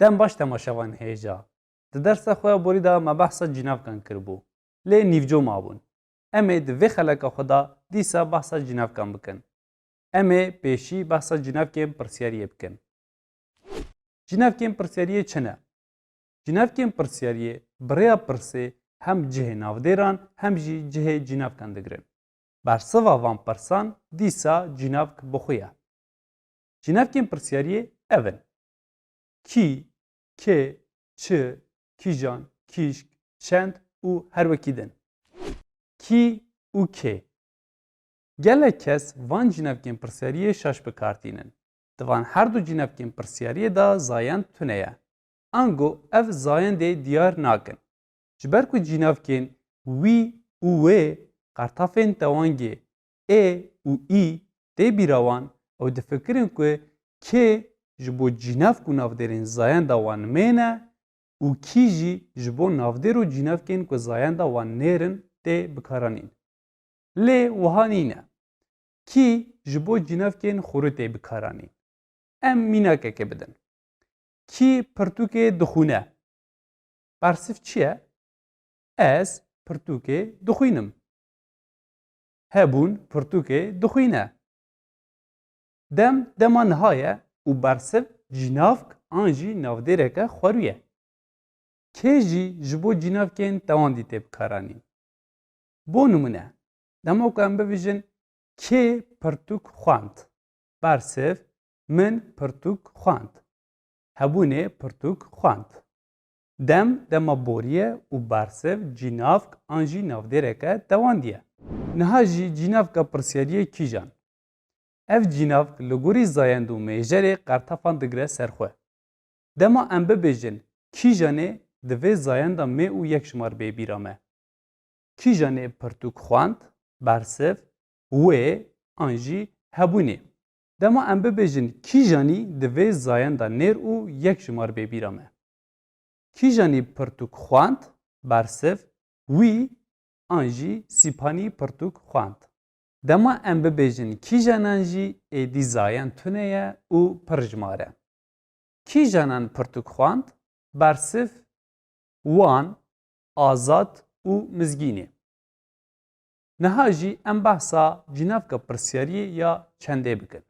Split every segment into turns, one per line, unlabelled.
Dem baş temaşavan hêja. Di dersa xwe ya borî da me behsa cînavkan kiribû. Lê nîvco mabûn. Em ê di vê xeleka xwe da dîsa behsa cînavkan bikin. Em ê pêşî behsa cînavkên pirsyariyê bikin. Cînavkên pirsyariyê çi ne? Cînavkên pirsyariyê bi rêya pirsê hem cihê navdêran hem jî cihê cînavkan digirin. Bersiva van pirsan dîsa cînavk bixwe. Cînavkên pirsyariyê ev in: kî, kê, çi, kîjan, kîşk, çend û her wekî din. Kî û kê. Gelek kes van cînavkên pirsyariyê şaş bikartînin. Di van her du cînavkên pirsyariyê da zayend tune ye. Ango ev zayendê diyar nakin. Ji ber ku cînavkên wî û wê qartafên tewangê ê û î tê bîra wan, ew difikirin ku kê ji bo cînavk û navdêrên zayenda wan mêne û kî jî ji bo navdêr û cînavkên ku zayenda wan nêrin tê bikaranîn. Lê wiha nîne. Kî ji bo cînavkên xurî tê bikaranîn. Em mînakeke bidin. Kî pirtûkê dixwîne. Bersiv çi ye? Ez pirtûkê dixwînim. Hebûn pirtûkê dixwîne. Dem dema niha ye û bersiv cînavk an jî navdêreke xwerû ye. Kê jî ji bo cînavkên tewandî tê bikaranîn. Bo nimune, dema ku em bibêjin kê pirtûk xwend. Bersiv min pirtûk xwend. Hebûnê pirtûk xwend. Dem dema borî ye û bersiv cînavk an jî navdêreke tewandî ye. Niha jî cînavka pirsyariyê kîjan. Ev cînavk li gorî zayend û mêjerê qartafan digire serxwe. Dema em bibêjin kîjanê di vê zayenda mê û yekşimar bêbîra me. Kîjanê pirtûk xwend, bersiv, wê an jî hebûnê. Dema em bibêjin kîjanî di vê zayenda nêr û yekşimar bêbîra me. Kîjanî pirtûk xwend, bersiv, wî an jî sîpanî pirtûk xwend. Dema em bibêjin kîjanan jî êdî zayend tune ye û pir jimar e. Kîjanan pirtûk xwend, bersiv, wan, azad û mizgînê. Niha jî em behsa cînavka pirsyariyê ya çendê bikin.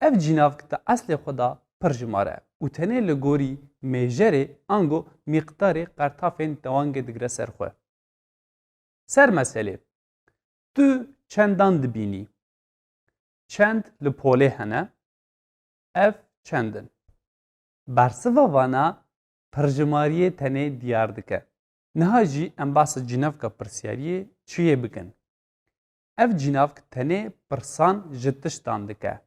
Ev cînavk di eslê xwe da pir jimar e û tenê li gorî mêjerê ango mîqdarê qartafên tewangê digire serxwe. Ser meselê. Tu çendan dibînî. Çend li polê hene. Ev çendin. Bersiva vana pirjimariyê tenê diyar dike. Niha jî em behsa cînavka pirsyariyê çiyê bikin. Ev cînavk tenê pirsan ji tiştan dike.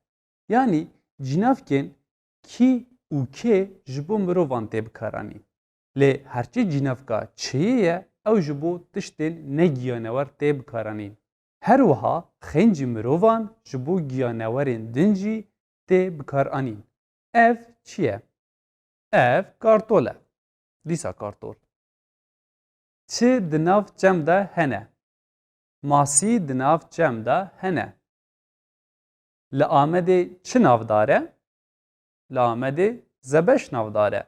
Yani cînavkên kî û kê ji bo mirovan tê bikaranîn. Lê herçî cînavka çiyê ye ew ji bo tiştên negiyanewar tê bikaranîn. Her wiha xencî mirovan ji bo giyanewerên din jî tê bikaranîn. Ev çi ye? Ev kartol e. Dîsa kartol. Çi di nav çem de hene. Masî di nav çem de hene. Li Amedê çi navdar e? Li Amedê zebeş navdar e.